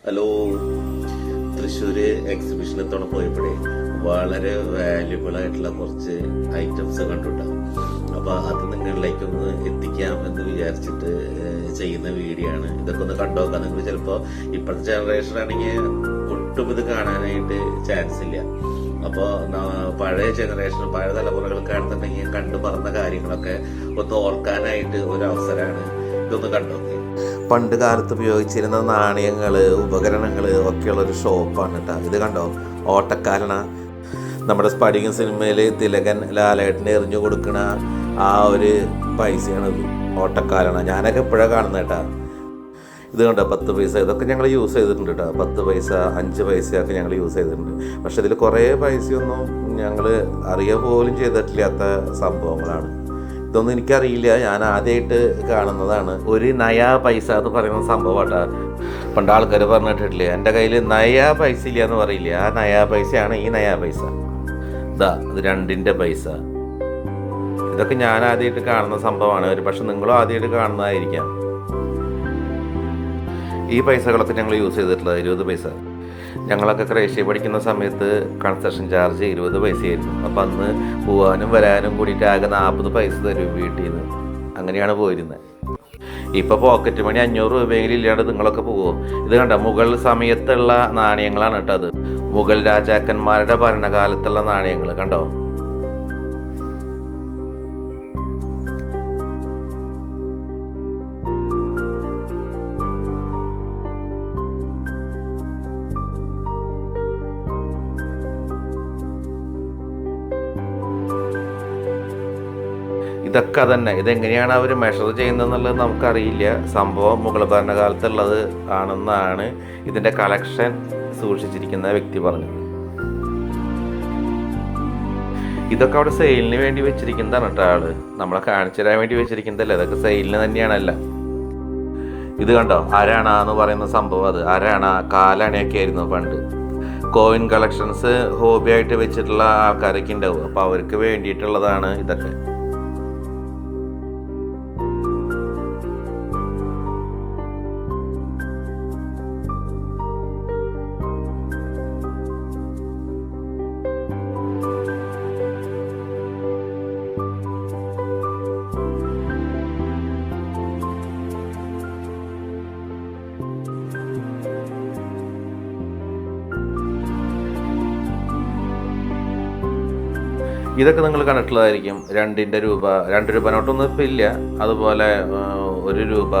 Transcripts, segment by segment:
Hello, Thrissur എക്സിബിഷനിൽ പോയപ്പോഴേ വളരെ valuable ആയിട്ടുള്ള കുറച്ച് ഐറ്റംസ് കണ്ടുണ്ടാവും. അപ്പൊ അത് നിങ്ങളിലേക്കൊന്ന് എത്തിക്കാം എന്ന് വിചാരിച്ചിട്ട് ചെയ്യുന്ന വീഡിയോ ആണ്. ഇതൊക്കെ ഒന്ന് കണ്ടുനോക്കാം. നിങ്ങൾ ചിലപ്പോ ഇപ്പോഴത്തെ ജനറേഷൻ ആണെങ്കിൽ ഒട്ടും ഇത് കാണാനായിട്ട് ചാൻസ് ഇല്ല. അപ്പോ പഴയ ജനറേഷൻ, പഴയ തലമുറകൾക്കാണെന്നുണ്ടെങ്കിൽ കണ്ടു പറഞ്ഞ കാര്യങ്ങളൊക്കെ ഒന്ന് ഓർക്കാനായിട്ട് ഒരു അവസരമാണ്. ഇതൊന്ന് കണ്ടോക്കെ. പണ്ട് കാലത്ത് ഉപയോഗിച്ചിരുന്ന നാണയങ്ങള്, ഉപകരണങ്ങള് ഒക്കെയുള്ളൊരു ഷോപ്പാണ് കേട്ടോ. ഇത് കണ്ടോ, ഓട്ടക്കാലണ. നമ്മുടെ സ്പടികം സിനിമയിൽ തിലകൻ ലാലേട്ടന് എറിഞ്ഞു കൊടുക്കണ ആ ഒരു പൈസയാണിത്, ഓട്ടക്കാലണ. ഞാനൊക്കെ എപ്പോഴാണ് കാണുന്നത് കേട്ടാ. ഇത് കണ്ടോ, 10 പൈസ. ഇതൊക്കെ ഞങ്ങൾ യൂസ് ചെയ്തിട്ടുണ്ട് കേട്ടോ. 10 പൈസ, 5 പൈസയൊക്കെ ഞങ്ങൾ യൂസ് ചെയ്തിട്ടുണ്ട്. പക്ഷെ ഇതിൽ കുറേ പൈസയൊന്നും ഞങ്ങൾ അറിയുക പോലും ചെയ്തിട്ടില്ലാത്ത സംഭവങ്ങളാണ്. ഇതൊന്നും എനിക്കറിയില്ല, ഞാൻ ആദ്യമായിട്ട് കാണുന്നതാണ്. ഒരു നയാ പൈസ എന്ന് പറയുന്ന സംഭവമാട്ടാ. പണ്ട് ആൾക്കാർ പറഞ്ഞിട്ടില്ലേ, എൻ്റെ കയ്യിൽ നയാ പൈസ ഇല്ല എന്ന് പറയില്ല. ആ നയാ പൈസയാണ് ഈ നയാ പൈസ. ഇതാ, ഇത് 2ന്റെ പൈസ. ഇതൊക്കെ ഞാൻ ആദ്യമായിട്ട് കാണുന്ന സംഭവമാണ്. ഒരു പക്ഷെ നിങ്ങളും ആദ്യമായിട്ട് കാണുന്നതായിരിക്കാം. ഈ പൈസകളൊക്കെ ഞങ്ങൾ യൂസ് ചെയ്തിട്ടുള്ളത് 20 പൈസ. ഞങ്ങളൊക്കെ ക്രേഷ്യ പഠിക്കുന്ന സമയത്ത് കൺസെഷൻ ചാർജ് 20 പൈസയായിരുന്നു. അപ്പം അന്ന് പോകാനും വരാനും കൂടിയിട്ട് ആകെ 40 പൈസ തരും വീട്ടിൽ നിന്ന്. അങ്ങനെയാണ് പോയിരുന്നത്. ഇപ്പോൾ പോക്കറ്റ് മണി 500 രൂപയെങ്കിലും ഇല്ലാണ്ട് നിങ്ങളൊക്കെ പോകുമോ? ഇത് കണ്ട, മുഗൾ സമയത്തുള്ള നാണയങ്ങളാണ് കേട്ടോ. അത് മുഗൾ രാജാക്കന്മാരുടെ ഭരണകാലത്തുള്ള നാണയങ്ങൾ കണ്ടോ. ഇതൊക്കെ തന്നെ. ഇതെങ്ങനെയാണ് അവർ മെഷർ ചെയ്യുന്നതെന്നുള്ളത് നമുക്കറിയില്ല. സംഭവം മുഗൾ ഭരണകാലത്തുള്ളത് ആണെന്നാണ് ഇതിൻ്റെ കളക്ഷൻ സൂക്ഷിച്ചിരിക്കുന്ന വ്യക്തി പറഞ്ഞത്. ഇതൊക്കെ അവിടെ സെയിലിന് വേണ്ടി വെച്ചിരിക്കുന്നതാണ് കേട്ടോ. ആള് നമ്മളെ കാണിച്ചു തരാൻ വേണ്ടി വെച്ചിരിക്കുന്നതല്ല, ഇതൊക്കെ സെയിലിന് തന്നെയാണല്ല. ഇത് കണ്ടോ, അരണ എന്ന് പറയുന്ന സംഭവം. അത് അരണ, കാലണയൊക്കെ ആയിരുന്നു പണ്ട്. കോയിൻ കളക്ഷൻസ് ഹോബി ആയിട്ട് വെച്ചിട്ടുള്ള ആൾക്കാരൊക്കെ ഉണ്ടാവും. അപ്പോൾ അവർക്ക് വേണ്ടിയിട്ടുള്ളതാണ് ഇതൊക്കെ. ഇതൊക്കെ നിങ്ങൾ കണ്ടിട്ടുള്ളതായിരിക്കും. 2 രൂപ, 2 രൂപ നോട്ടൊന്നും ഇപ്പം ഇല്ല. അതുപോലെ 1 രൂപ,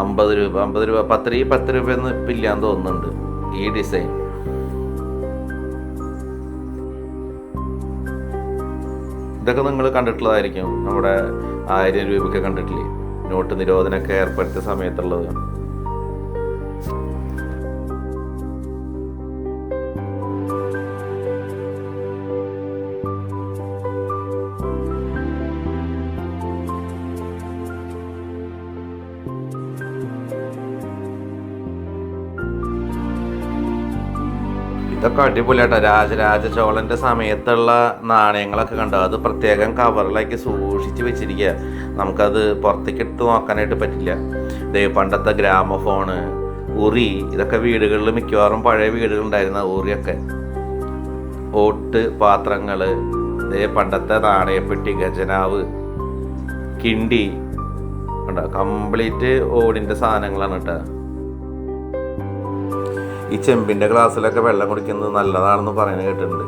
50 രൂപ, 50 രൂപ, 10 രൂപയൊന്നും ഇപ്പം ഇല്ലാന്ന് തോന്നുന്നുണ്ട്. ഈ ഡിസൈൻ ഇതൊക്കെ നിങ്ങൾ കണ്ടിട്ടുള്ളതായിരിക്കും. നമ്മുടെ 1000 രൂപയൊക്കെ കണ്ടിട്ടില്ലേ, നോട്ട് നിരോധനമൊക്കെ ഏർപ്പെടുത്തിയ സമയത്തുള്ളത്. ഇതൊക്കെ അടിപൊളിയാട്ടോ. രാജരാജ ചോളൻ്റെ സമയത്തുള്ള നാണയങ്ങളൊക്കെ കണ്ടോ. അത് പ്രത്യേകം കവറിലാക്കി സൂക്ഷിച്ച് വെച്ചിരിക്കുക. നമുക്കത് പുറത്തേക്ക് എടുത്ത് നോക്കാനായിട്ട് പറ്റില്ല. ഇതേ പണ്ടത്തെ ഗ്രാമഫോണ്, ഉറി, ഇതൊക്കെ വീടുകളിൽ മിക്കവാറും പഴയ വീടുകളുണ്ടായിരുന്ന ഉറിയൊക്കെ. ഓട്ട് പാത്രങ്ങൾ, ഇതേ പണ്ടത്തെ നാണയപ്പെട്ടി, ഖജനാവ്, കിണ്ടി കണ്ടോ. കംപ്ലീറ്റ് ഓടിൻ്റെ സാധനങ്ങളാണ് കേട്ടോ. ഈ ചെമ്പിൻ്റെ ഗ്ലാസ്സിലൊക്കെ വെള്ളം കുടിക്കുന്നത് നല്ലതാണെന്ന് പറയുന്നത് കേട്ടിട്ടുണ്ട്.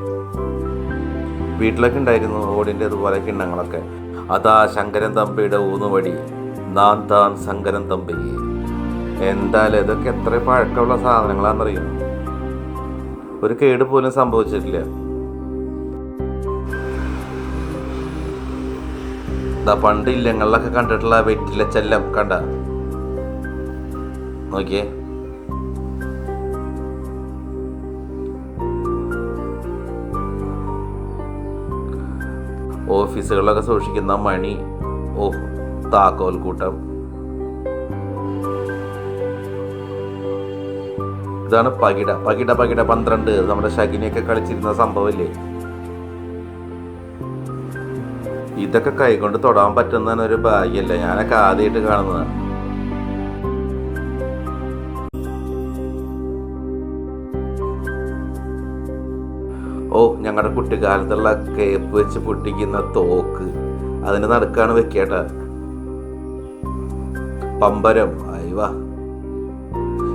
വീട്ടിലൊക്കെ ഉണ്ടായിരുന്നു ഓടിൻ്റെ അതുപോലെ കിണ്ണങ്ങളൊക്കെ. അതാ ശങ്കരൻ തമ്പിയുടെ ഊന്നുവടി, നാൻ താൻ ശങ്കരൻ തമ്പി. എന്തായാലും ഇതൊക്കെ എത്ര പഴക്കമുള്ള സാധനങ്ങളാണെന്നറിയും. ഒരു കേട് പോലും സംഭവിച്ചിട്ടില്ല. പണ്ട് ഇല്ലങ്ങളിലൊക്കെ കണ്ടിട്ടുള്ള വെറ്റില ചെല്ലം കണ്ട, നോക്കിയേ. ഓഫീസുകളിലൊക്കെ സൂക്ഷിക്കുന്ന മണി, താക്കോൽ കൂട്ടം. ഇതാണ് പകിട. പകിട 12 നമ്മുടെ ശകിനിയൊക്കെ കളിച്ചിരുന്ന സംഭവമില്ലേ. ഇതൊക്കെ കൈകൊണ്ട് തൊടാൻ പറ്റുന്ന ഒരു ഭാഗ്യമല്ല. ഞാനൊക്കെ ആദ്യമായിട്ട് കാണുന്നതാണ്. ഓ, ഞങ്ങളുടെ കുട്ടിക്കാലത്തുള്ള കേപ്പ് വെച്ച് പൊട്ടിക്കുന്ന തോക്ക് അതിന് നടുക്കാണ് വെക്കേട്ട. പമ്പരം, അയവാ.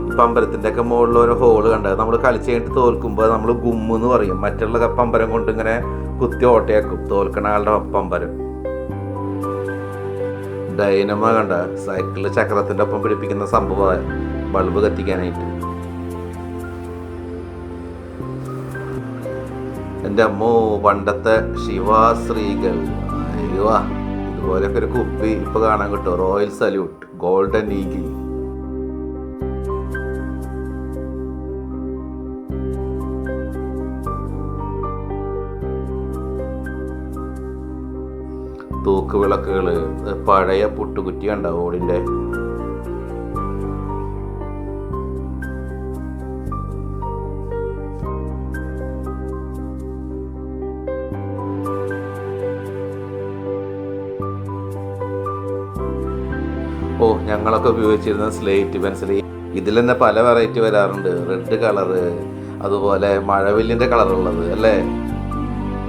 ഈ പമ്പരത്തിന്റെ ഒക്കെ മുകളിൽ ഓരോ ഹോള് കണ്ട നമ്മൾ കളിച്ച് കഴിഞ്ഞിട്ട് തോൽക്കുമ്പോൾ നമ്മൾ ഗുമ്മെന്ന് പറയും. മറ്റുള്ള പമ്പരം കൊണ്ട് ഇങ്ങനെ കുത്തി ഓട്ടയാക്കും തോൽക്കണ ആളുടെ പമ്പരം. ഡൈനമ കണ്ട സൈക്കിളിൽ ചക്രത്തിന്റെ ഒപ്പം പിടിപ്പിക്കുന്ന സംഭവം ബൾബ് കത്തിക്കാനായിട്ട്. എൻ്റെ അമ്മോ, പണ്ടത്തെ ശിവാശ്രീകൾ, അയ്യോ ഇതുപോലെയൊക്കെ ഒരു കുപ്പി ഇപ്പൊ കാണാൻ കിട്ടും. Royal Salute Golden Eagle. തൂക്കുവിളക്കുകള്, പഴയ പുട്ടുകുറ്റി ഉണ്ടാവും ഓടിന്റെ. ഓ, ഞങ്ങളൊക്കെ ഉപയോഗിച്ചിരുന്ന സ്ലേറ്റ് പെൻസിൽ. ഇതിൽ തന്നെ പല വെറൈറ്റി വരാറുണ്ട്. റെഡ് കളറ്, അതുപോലെ മഴവില്ലിന്റെ കളറുള്ളത് അല്ലേ.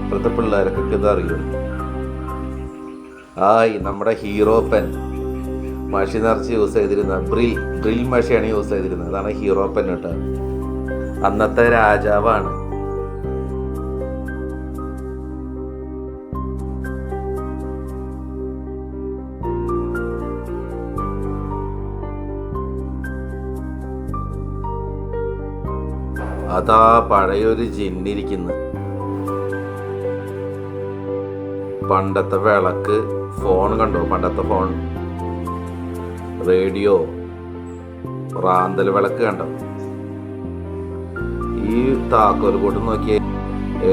ഇപ്പോഴത്തെ പിള്ളേർക്കൊക്കെ ഇത് അറിയും. നമ്മുടെ ഹീറോ പെൻ, മഷി നിറച്ച് യൂസ് ചെയ്തിരുന്ന ഡ്രിൽ മഷിയാണ് യൂസ് ചെയ്തിരുന്നത്. അതാണ് ഹീറോ പെൻ കേട്ടോ. അന്നത്തെ രാജാവാണ്. അതാ പഴയൊരു ജിന്നിരിക്കുന്നു. പണ്ടത്തെ വിളക്ക്, ഫോൺ കണ്ടോ, പണ്ടത്തെ ഫോൺ, റേഡിയോ, റാന്തൽ വിളക്ക് കണ്ടോ. ഈ താക്കോൽ കൂട്ട് നോക്കിയേ,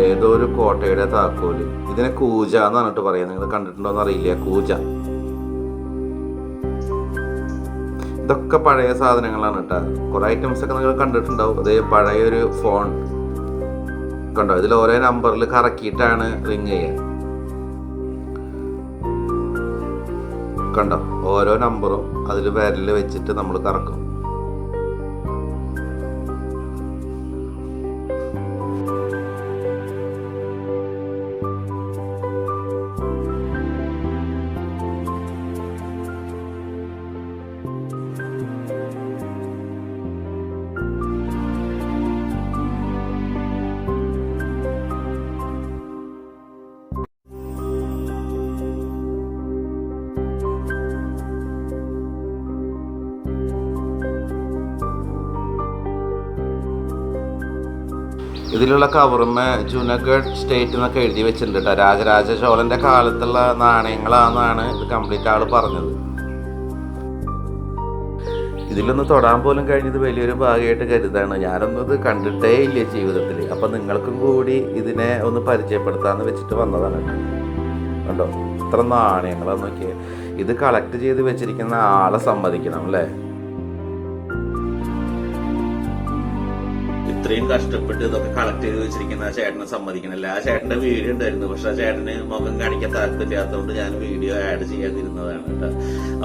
ഏതോ ഒരു കോട്ടയുടെ താക്കോല്. ഇതിനെ കൂജ എന്ന് പറഞ്ഞിട്ട് പറയാം. നിങ്ങൾ കണ്ടിട്ടുണ്ടോന്ന് അറിയില്ല. കൂജ. ഇതൊക്കെ പഴയ സാധനങ്ങളാണ് കേട്ടോ. കുറെ ഐറ്റംസ് ഒക്കെ നിങ്ങൾ കണ്ടിട്ടുണ്ടാവും. അതേ പഴയൊരു ഫോൺ കണ്ടോ, ഇതിൽ ഓരോ നമ്പറിൽ കറക്കിയിട്ടാണ് റിങ് ചെയ്യാൻ. കണ്ടോ, ഓരോ നമ്പറും അതിൽ വിരലിൽ വെച്ചിട്ട് നമ്മൾ കറക്കും. ഇതിലുള്ള കവറുമ്മ ജുനഗഡ് സ്റ്റേറ്റ് എന്നൊക്കെ എഴുതി വെച്ചിട്ടുണ്ട് കേട്ടോ. രാജരാജ ചോളന്റെ കാലത്തുള്ള നാണയങ്ങളാണെന്നാണ് ഇത് കംപ്ലീറ്റ് ആള് പറഞ്ഞത്. ഇതിലൊന്ന് തൊടാൻ പോലും കഴിഞ്ഞത് വലിയൊരു ഭാഗ്യമായിട്ട് കരുതാണ്. ഞാനൊന്നും ഇത് കണ്ടിട്ടേ ഇല്ല ജീവിതത്തിൽ. അപ്പം നിങ്ങൾക്കും കൂടി ഇതിനെ ഒന്ന് പരിചയപ്പെടുത്താമെന്ന് വെച്ചിട്ട് വന്നതാണ് കണ്ടോ. ഇത്ര നാണയങ്ങളാന്ന് നോക്കിയേ. ഇത് കളക്ട് ചെയ്ത് വെച്ചിരിക്കുന്ന ആളെ സമ്മതിക്കണം അല്ലേ. ഇത്രയും കഷ്ടപ്പെട്ട് ഇതൊക്കെ കളക്ട് ചെയ്ത് വെച്ചിരിക്കുന്ന ആ ചേട്ടനെ സമ്മതിക്കണല്ലേ. ആ ചേട്ടന്റെ വീഡിയോ ഉണ്ടായിരുന്നു, പക്ഷെ ആ ചേട്ടന് മുഖം കാണിക്കാൻ താല്പര്യമില്ലാത്തതുകൊണ്ട് ഞാൻ വീഡിയോ ആഡ് ചെയ്യാതിരുന്നതാണ് കേട്ടോ.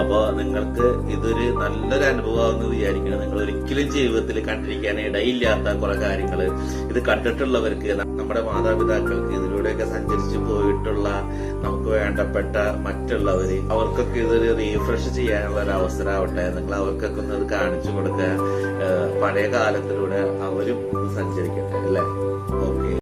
അപ്പൊ നിങ്ങൾക്ക് ഇതൊരു നല്ലൊരു അനുഭവമാണെന്ന് വിചാരിക്കണം. നിങ്ങൾ ഒരിക്കലും ജീവിതത്തിൽ കണ്ടിരിക്കാൻ ഇടയില്ലാത്ത കുറെ കാര്യങ്ങൾ ഇത് കണ്ടിട്ടുള്ളവർക്ക്, നമ്മുടെ മാതാപിതാക്കൾക്ക്, ഇതിലൂടെയൊക്കെ സഞ്ചരിച്ചു പോയിട്ടുള്ള നമുക്ക് വേണ്ടപ്പെട്ട മറ്റുള്ളവര്, അവർക്കൊക്കെ ഇതൊരു റീഫ്രഷ് ചെയ്യാനുള്ള ഒരു അവസരമാവട്ടെ. നിങ്ങൾ അവർക്കൊക്കെ ഒന്ന് ഇത് കാണിച്ചു കൊടുക്കുക. പഴയ കാലത്തിലൂടെ അവരും സഞ്ചരിക്കട്ടെ അല്ലേ.